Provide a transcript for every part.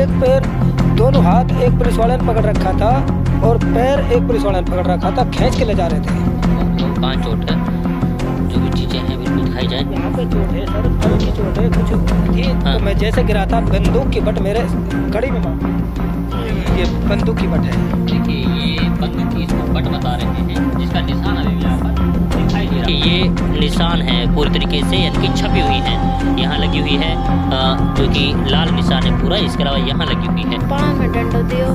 एक पैर, दोनों हाथ एक पुलिस वाले ने पकड़ रखा था और पैर एक पुलिस वाले ने पकड़ रखा था, खींच के ले जा रहे थे। कहाँ चोट है? जो भी चीजें हैं बिल्कुल दिखाई जाए। यहाँ पे चोट है सर, कल की चोट है कुछ थी। हाँ। तो मैं जैसे गिरा था, बंदूक की बट मेरे कड़ी में मारी। ये बंदूक की बट है। देखिए ये बंदूक की इसको बट बता रहे हैं, जिसका निशान अभी भी यहाँ पर दिखाई दे रहा है। ये निशान है पूरी तरीके से, यानी कि छपी हुई है, यहाँ लगी हुई है, जो कि लाल निशान है पूरा। इसके अलावा यहाँ लगी हुई है। पाँव में डंडो दियो।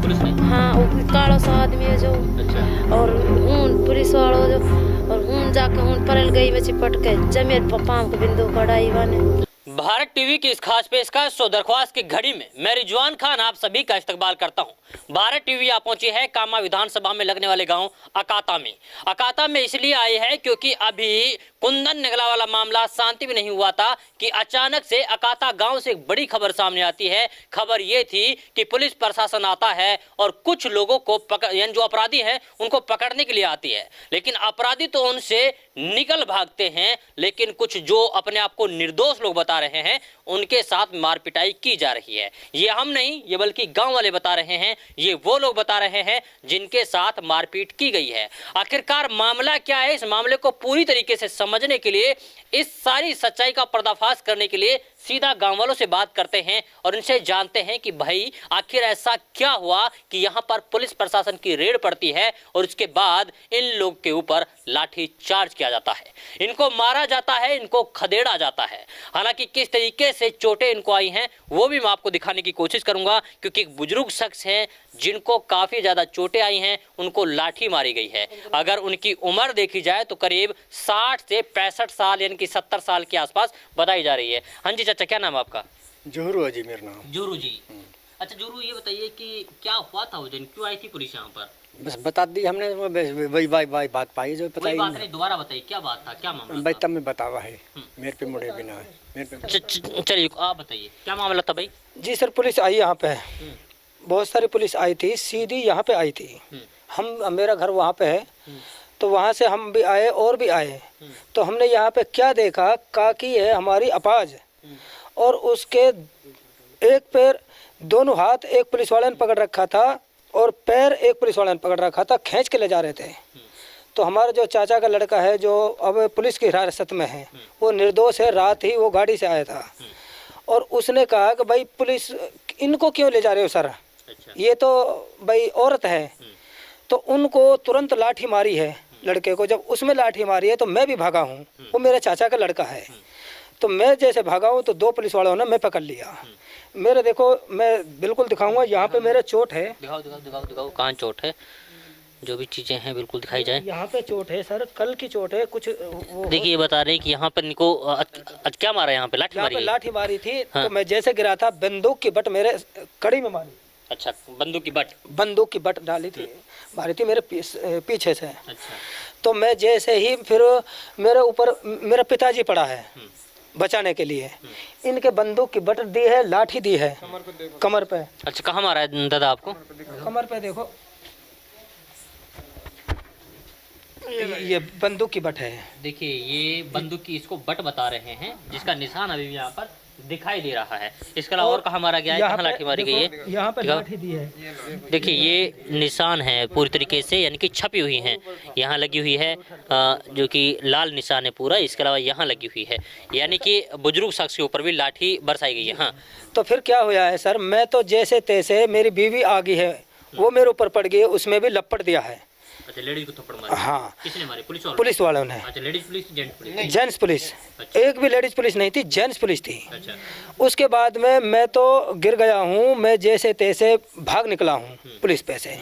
पुलिस ने? हाँ, वो कालो सा आदमी है जो। अच्छा। और ऊन पुलिस वालों जो, और ऊन जाके ऊन परल गई में चिपट के जमीन पर पाँव के बिंदु कड़ाई वाने। भारत टीवी की इस खास पेशकश सो दरख्वास्त की घड़ी में मैं रिजवान खान आप सभी का इस्तकबाल करता हूं। भारत टीवी आप पहुंची है कामा विधानसभा में लगने वाले गांव अकाता में इसलिए आई है क्योंकि अभी कुंदन निगला वाला मामला शांति भी नहीं हुआ था कि अचानक से अकाता गांव से एक बड़ी खबर सामने आती है। खबर ये थी कि पुलिस प्रशासन आता है और कुछ लोगों को यानी जो अपराधी हैं उनको पकड़ने के लिए आती है, लेकिन अपराधी तो उनसे निकल भागते हैं, लेकिन कुछ जो अपने आप को निर्दोष लोग बता रहे हैं उनके साथ मारपिटाई की जा रही है। ये हम नहीं, ये बल्कि गांव वाले बता रहे हैं, ये वो लोग बता रहे हैं जिनके साथ मारपीट की गई है। आखिरकार मामला क्या है, इस मामले को पूरी तरीके से समझने के लिए, इस सारी सच्चाई का पर्दाफाश करने के लिए सीधा गांव वालों से बात करते हैं और इनसे जानते हैं कि भाई आखिर ऐसा क्या हुआ कि यहाँ पर पुलिस प्रशासन की रेड पड़ती है और उसके बाद इन लोग के ऊपर लाठी चार्ज किया जाता है, इनको मारा जाता है, इनको खदेड़ा जाता है। हालांकि किस तरीके से चोटें इनको आई हैं वो भी मैं आपको दिखाने की कोशिश करूंगा, क्योंकि एक बुजुर्ग शख्स हैं जिनको काफी ज्यादा चोटें आई हैं, उनको लाठी मारी गई है। अगर उनकी उम्र देखी जाए तो करीब 60 से 65 साल यानी कि 70 साल के आसपास बताई जा रही है। हाँ जी चाचा, क्या नाम है आपका? जोरू है जी मेरा नाम। जोरू जी। अच्छा जोरू, ये बताइए कि क्या हुआ था उस दिन, क्यों आई थी पुलिस यहाँ पर? बस बता दी हमने, वही बात पाई जो कोई बात नहीं, दोबारा बताइए क्या बात था, क्या मामला भाई था? तब में बतावा है, मेरे पे मुड़े बिना है मेरे पे। चलिए आप बताइए क्या मामला था भाई? जी सर, पुलिस आई यहाँ पे, बहुत सारी पुलिस आई थी, सीधी यहाँ पे आई थी। हम मेरा घर वहाँ पे है, तो वहाँ से हम भी आए और भी आए, तो हमने यहाँ पे क्या देखा, काकी है हमारी अपाज, और उसके एक पैर, दोनों हाथ एक पुलिस वाले ने पकड़ रखा था और पैर एक पुलिस वाले ने पकड़ रखा था, खींच के ले जा रहे थे। तो हमारा जो चाचा का लड़का है जो अब पुलिस की हिरासत में है, वो निर्दोष है, रात ही वो गाड़ी से आया था और उसने कहा कि भाई पुलिस इनको क्यों ले जा रहे हो सर, ये तो भाई औरत है। तो उनको तुरंत लाठी मारी है लड़के को। जब उसमें लाठी मारी है तो मैं भी भागा हूँ, वो मेरे चाचा का लड़का है। तो मैं जैसे भागा हूँ तो दो पुलिस वालों ने मैं पकड़ लिया। मेरे देखो, मैं बिल्कुल दिखाऊंगा, यहाँ पे मेरे चोट है। दिखाओ कहाँ चोट है, जो भी चीजें हैं बिल्कुल दिखाई जाए। यहाँ पे चोट है सर, कल की चोट है कुछ। देखिए ये बता रहे हैं कि यहाँ पर इनको क्या मारा, यहाँ पे लाठी मारी है? लाठी मारी थी। हाँ। तो मैं जैसे गिरा था, बंदूक की बट मेरे कड़ी में मारी। अच्छा, बंदूक की बट डाली थी, मारी थी मेरे पीछे से। अच्छा। तो मैं जैसे ही फिर मेरे ऊपर मेरा पिताजी पड़ा है बचाने के लिए, इनके बंदूक की बट दी है, लाठी दी है कमर पे। अच्छा, कहाँ मारा है दादा आपको? कमर पे देखो, ये बंदूक की बट है। देखिए ये बंदूक की इसको बट बता रहे हैं, जिसका निशान अभी भी यहाँ पर दिखाई दे रहा है। इसके अलावा और कहाँ मारा गया है, कहाँ लाठी मारी गई है? यहाँ पे लाठी दी है। देखिए ये निशान है पूरी तरीके से, यानी कि छपी हुई है, यहाँ लगी हुई है, जो कि लाल निशान है पूरा। इसके अलावा यहाँ लगी हुई है, यानी कि बुजुर्ग शख्स के ऊपर भी लाठी बरसाई गई है। हाँ, तो फिर क्या हुआ है सर, मैं तो जैसे तैसे, मेरी बीवी आ गई है, वो मेरे ऊपर पड़ गई, उसमें भी लपट दिया है। अच्छा, लेडीज को थप्पड़ मारे? हाँ। किसने मारे? पुलिस वालों ने। अच्छा, ladies police, gents police? Gents police. अच्छा। एक भी लेडीज पुलिस नहीं थी, जेंट्स पुलिस थी। अच्छा। उसके बाद में मैं तो गिर गया हूँ, मैं जैसे तैसे भाग निकला हूँ पुलिस पे से।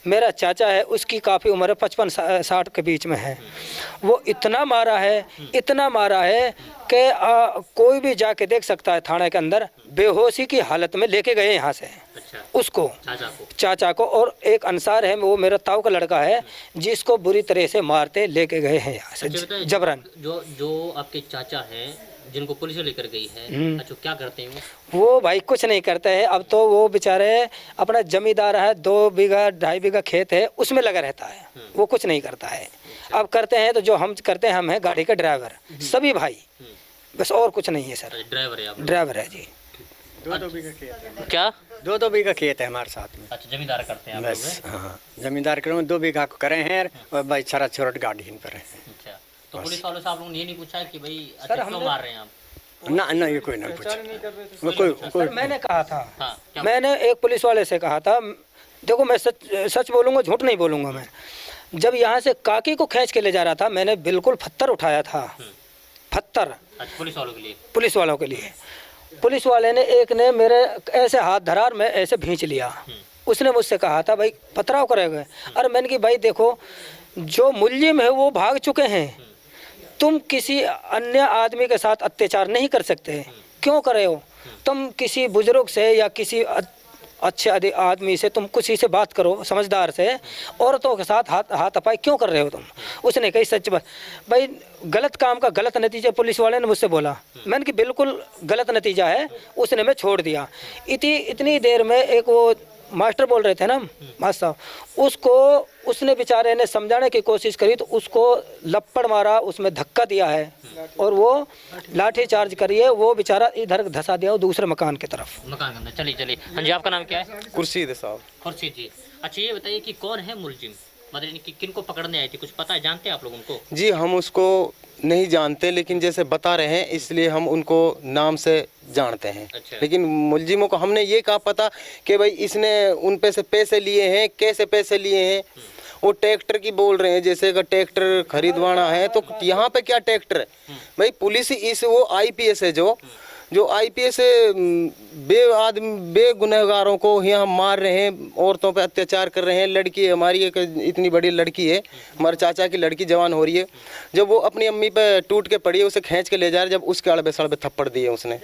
मेरा चाचा है, उसकी काफ़ी उम्र है, 55-60 के बीच में है। वो इतना मारा है कि कोई भी जाके देख सकता है थाने के अंदर, बेहोशी की हालत में लेके गए यहाँ से। अच्छा। उसको, चाचा को, और एक अंसार है, वो मेरा ताऊ का लड़का है, जिसको बुरी तरह से मारते लेके गए हैं यहाँ से। अच्छा, जबरन। जो आपके चाचा हैं जिनको पुलिस लेकर गई है, अच्छा क्या करते हैं वो भाई कुछ नहीं करते हैं। अब तो वो बेचारे, अपना जमींदार है, 2 बीघा 2.5 बीघा खेत है, उसमें लगा रहता है, वो कुछ नहीं करता है। अब करते हैं तो जो हम करते हैं, हम हैं गाड़ी के ड्राइवर, सभी भाई, बस और कुछ नहीं है सर। ड्राइवर है आप? ड्राइवर है जी। 2-2 बीघा खेत है। क्या 2-2 बीघा खेत है हमारे साथ में। अच्छा, जमींदार करते हैं आप लोग, बस हैं? हाँ, जमींदार करो 2 बीघा को करे हैं और भाई छरा छोरट गाड़ी इन पर है। अच्छा, तो पुलिस वालों से आप लोगों ने ये नहीं पूछा कि भाई सर, अच्छा क्यों मार रहे हैं आप? ना ये कोई ना पूछा, कोई सर मैंने कहा था, हाँ, क्या? मैंने एक पुलिस वाले से कहा था, देखो मैं सच बोलूँगा, झूठ नहीं बोलूँगा मैं। जब यहाँ से काकी को खींच के ले जा रहा था, मैंने बिल्कुल पत्थर उठाया था, पत्थर अच्छा, पुलिस वालों के लिए? पुलिस वालों के लिए। पुलिस वाले ने एक ने मेरे ऐसे हाथ धरा और मैं ऐसे भींच लिया। उसने मुझसे कहा था भाई पथराव करेंगे। अरे मैंने कि भाई देखो, जो मुलजिम है वो भाग चुके हैं, तुम किसी अन्य आदमी के साथ अत्याचार नहीं कर सकते, क्यों कर रहे हो? तुम किसी बुजुर्ग से या किसी अच्छे आदमी से तुम किसी से बात करो, समझदार से। औरतों के साथ हाथापाई क्यों कर रहे हो तुम? उसने कही सच बात भाई, गलत काम का गलत नतीजा पुलिस वाले ने मुझसे बोला। मैंने कि बिल्कुल गलत नतीजा है। उसने मैं छोड़ दिया। इतनी देर में एक वो मास्टर बोल रहे थे ना, मास्टर साहब, उसने बेचारे ने समझाने की कोशिश करी तो उसको लपड़ मारा, उसमें धक्का दिया है और वो लाठी चार्ज करिए, वो बेचारा इधर धसा दिया दूसरे मकान की तरफ। मकान के अंदर। चलिए। हाँ जी, आपका नाम क्या है? खुर्शीद साहब। खुर्शीद जी। अच्छा, ये बताइए कि कौन है मुलजिम, मतलब कि किन को पकड़ने आई थी, कुछ पता है, जानते हैं आप लोग उनको? जी हम उसको नहीं जानते, लेकिन जैसे बता रहे हैं इसलिए हम उनको नाम से जानते हैं। अच्छा। लेकिन मुलजिमों को हमने ये कहा पता कि भाई इसने उन पे से पैसे लिए हैं, कैसे पैसे लिए हैं। वो ट्रैक्टर की बोल रहे हैं, जैसे अगर ट्रैक्टर खरीदवाना है तो यहाँ पे क्या ट्रैक्टर है भाई? पुलिस इस वो IPS है जो IPS बेगुनहगारों को यहाँ मार रहे हैं, औरतों पे अत्याचार कर रहे हैं। लड़की हमारी एक इतनी बड़ी लड़की है, हमारे चाचा की लड़की जवान हो रही है, जब वो अपनी अम्मी पे टूट के पड़ी है, उसे खींच के ले जा रहे, जब उसके अड़बे सड़बे थप्पड़ दिए उसने।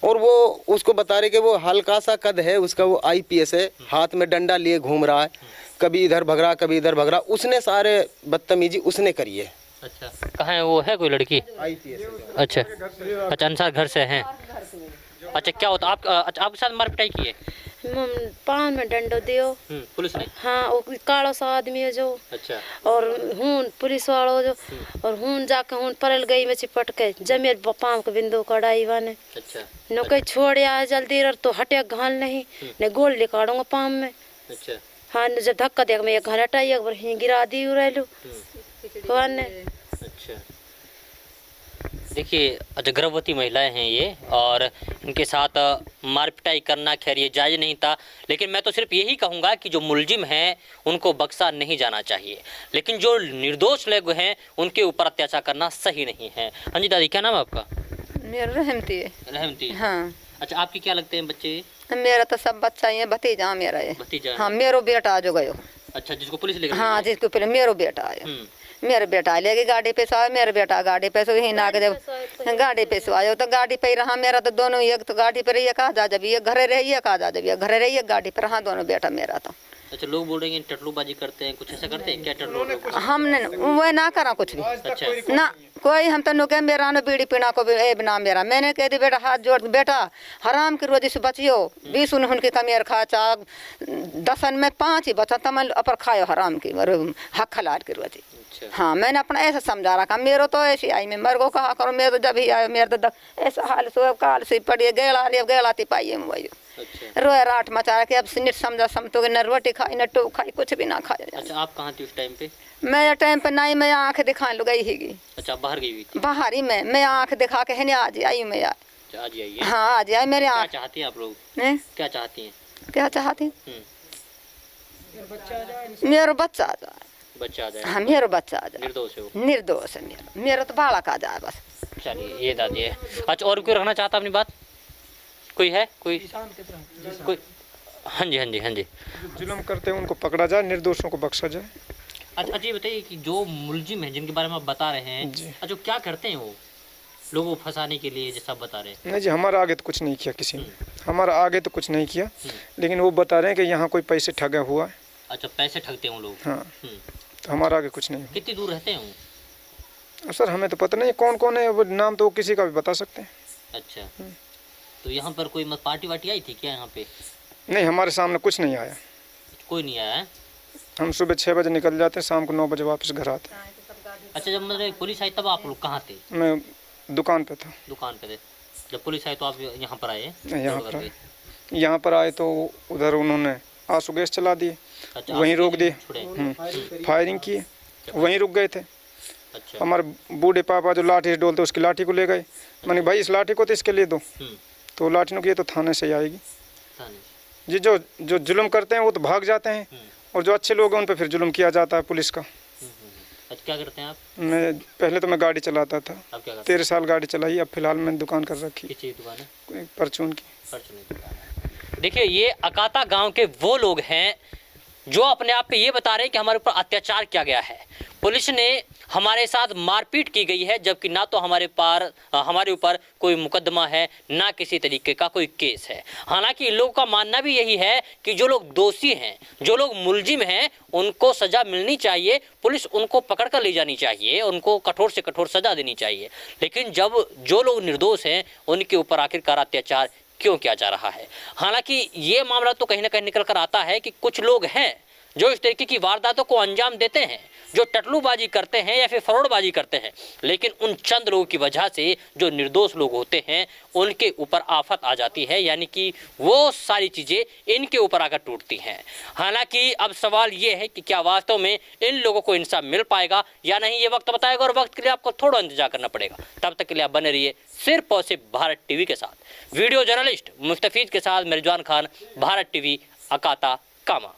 और वो उसको बता रहे कि वो हल्का सा कद है उसका, वो IPS है, हाथ में डंडा लिए घूम रहा है, कभी इधर भग रहा कभी इधर भग रहा। उसने सारे बदतमीजी उसने करी है। अच्छा, कहाँ है वो? है कोई लड़की? IPS। अच्छा, अंसार घर से हैं। अच्छा, क्या होता आप? अच्छा, आपके साथ मार पिटाई की है? पाँव में डंडो दियो। पुलिस ने? हाँ, वो कालो सा आदमी है जो। अच्छा। और हूँ पुलिस वालों जो, और हूँ जाके हूँ परल गई में चिपट के जमीर पाँव के बिंदु कड़ाई वाने। अच्छा। न कहीं छोड़ आ जल्दी रह तो हटे घाल नहीं, न गोल निकालूंगा पाँव में। अच्छा। हाँ, जब धक्का देगा मैं एक घर हटाई, एक बार ही गिरा दी रहलू। अच्छा, देखिए, अच्छा, गर्भवती महिलाएं हैं ये, और इनके साथ मार पिटाई करना खैर ये जायज़ नहीं था। लेकिन मैं तो सिर्फ यही कहूँगा कि जो मुलजिम हैं उनको बख्शा नहीं जाना चाहिए, लेकिन जो निर्दोष लोग हैं उनके ऊपर अत्याचार करना सही नहीं है। हाँ जी दादी, क्या नाम है आपका? मेरा रहमती है। रहमती। हाँ। अच्छा, आपकी क्या लगते हैं बच्चे? मेरा तो सब बच्चा ही है, भतीजा मेरा है। भतीजा? हाँ, मेरो बेटा आ जो गयो। अच्छा, जिसको पुलिस ले गई? हाँ, जिसको पहले मेरो बेटा आया। मेरा बेटा लेगी गाड़ी पे से, मेरा बेटा गाड़ी पे से ही ना के जब गाड़ी पे से आयो तो गाड़ी पे रहा मेरा, तो दोनों एक तो गाड़ी पे रहिए कहा जा, जब ये घरे रहिए कहा जा, जब ये घरे रहिए गाड़ी पे रहा दोनों बेटा मेरा। तो अच्छा, लोग बोल रहे हैं टटलूबाजी करते हैं, कुछ ऐसा करते हैं क्या? टटलू हमने वह ना करा कुछ भी। अच्छा। ना कोई हम तो नुके मेरा न बीड़ी पीना को ए बिना मेरा। मैंने कह दी बेटा हाथ जोड़, बेटा हराम की रोजी से बचियो, 20 उनकी कमियर खा चा 10 में 5 ही बचा तमन अपर खायो हराम की हक खलार की रोजी। हाँ, मैंने अपना ऐसा समझा रखा। मेरो तो ऐसी आई में मर गो कहा करो, मेरे तो जब ही आयो मेरे तो ऐसा हाल सो काल से पड़ी गेलाती पाइए वही रोए राट मचा के। अब निट समझा समझो कि न रोटी खाई न टू खाई, कुछ भी ना खाया। अच्छा, आप कहाँ थी उस टाइम पे? मैं टाइम पे नहीं, मैं आँख दिखा लू गई ही। अच्छा, बाहर गई हुई थी? बाहर ही मैं आँख दिखा के है आज आई मैं यार। आज आई? हाँ, आज आई मेरे आँख। क्या चाहती हैं आप लोग? क्या चाहती हैं? क्या चाहती? मेरा बच्चा आ जाए। बच्चा आ जाए? हाँ, मेरा बच्चा आ जाए। निर्दोष है वो? निर्दोष है मेरा तो बालक आ जाए बस। चलिए, ये दादी है। अच्छा, और कोई रखना चाहता अपनी बात? कोई है? कोई? हाँ जी। जुल्म करते हैं उनको पकड़ा जाए, निर्दोषों को बख्शा जाए। अच्छा, ये बताइए कि जो मुलजिम हैं जिनके बारे में आप बता रहे हैं, अच्छा, क्या करते हैं वो लोगों को फंसाने के लिए, जैसा आप बता रहे हैं? नहीं जी, हमारा आगे तो कुछ नहीं किया किसी ने, हमारा आगे तो कुछ नहीं किया, लेकिन वो बता रहे हैं कि यहाँ कोई पैसे ठगा हुआ है। अच्छा, पैसे ठगते हैं लोग? हाँ, तो हमारा आगे कुछ नहीं। कितनी दूर रहते हैं वो? सर हमें तो पता नहीं कौन कौन है, वो नाम तो वो किसी का भी बता सकते हैं। अच्छा, तो यहाँ पर कोई पार्टी वार्टी आई थी क्या यहाँ पे? नहीं, हमारे सामने कुछ नहीं आया। कोई नहीं आया है? हम सुबह 6 बजे निकल जाते हैं, शाम को 9 बजे वापस घर आते हैं। अच्छा, जब मतलब पुलिस आई तब आप लोग कहाँ थे? मैं दुकान पे था। दुकान पे थे? जब पुलिस आई तो आप यहाँ पर आए? यहाँ पर आए तो उधर उन्होंने आंसू गैस चला दिए, अच्छा, वहीं रोक दिए, फायरिंग की, वहीं रुक गए थे। अच्छा। हमारे बूढ़े पापा जो लाठी से डोलते उसकी लाठी को ले गए। मैंने भाई इस लाठी को तो इसके लिए दो, तो लाठी ने किया तो थाने से ही आएगी जी। जो जो जुल्म करते हैं वो तो भाग जाते हैं, और जो अच्छे लोग हैं उन पर फिर जुल्म किया जाता है पुलिस का। अच्छा, क्या करते हैं आप? मैं पहले तो मैं गाड़ी चलाता था, 13 साल गाड़ी चलाई। अब फिलहाल मैंने दुकान कर रखी। किस चीज़ की दुकान है? परचून की। देखिए, ये अकाता गांव के वो लोग हैं जो अपने आप पे ये बता रहे हैं कि हमारे ऊपर अत्याचार किया गया है, पुलिस ने हमारे साथ मारपीट की गई है, जबकि ना तो हमारे ऊपर कोई मुकदमा है, ना किसी तरीके का कोई केस है। हालांकि इन लोगों का मानना भी यही है कि जो लोग दोषी हैं, जो लोग मुलजिम हैं, उनको सजा मिलनी चाहिए, पुलिस उनको पकड़ कर ले जानी चाहिए, उनको कठोर से कठोर सजा देनी चाहिए। लेकिन जब जो लोग निर्दोष हैं उनके ऊपर आखिरकार अत्याचार क्यों किया जा रहा है? हालांकि ये मामला तो कहीं ना कहीं निकल कर आता है कि कुछ लोग हैं जो इस तरीके की वारदातों को अंजाम देते हैं, जो टटलूबाजी करते हैं या फिर फरोड़बाजी करते हैं, लेकिन उन चंद लोगों की वजह से जो निर्दोष लोग होते हैं उनके ऊपर आफत आ जाती है, यानी कि वो सारी चीज़ें इनके ऊपर आकर टूटती हैं। हालांकि अब सवाल ये है कि क्या वास्तव में इन लोगों को इंसाफ मिल पाएगा या नहीं, ये वक्त बताएगा, और वक्त के लिए आपको थोड़ा इंतजार करना पड़ेगा। तब तक के लिए आप बने रहिए सिर्फ और सिर्फ भारत टीवी के साथ। वीडियो जर्नलिस्ट मुस्तफीद के साथ मेरिजवान खान, भारत टीवी, अकाता कामा।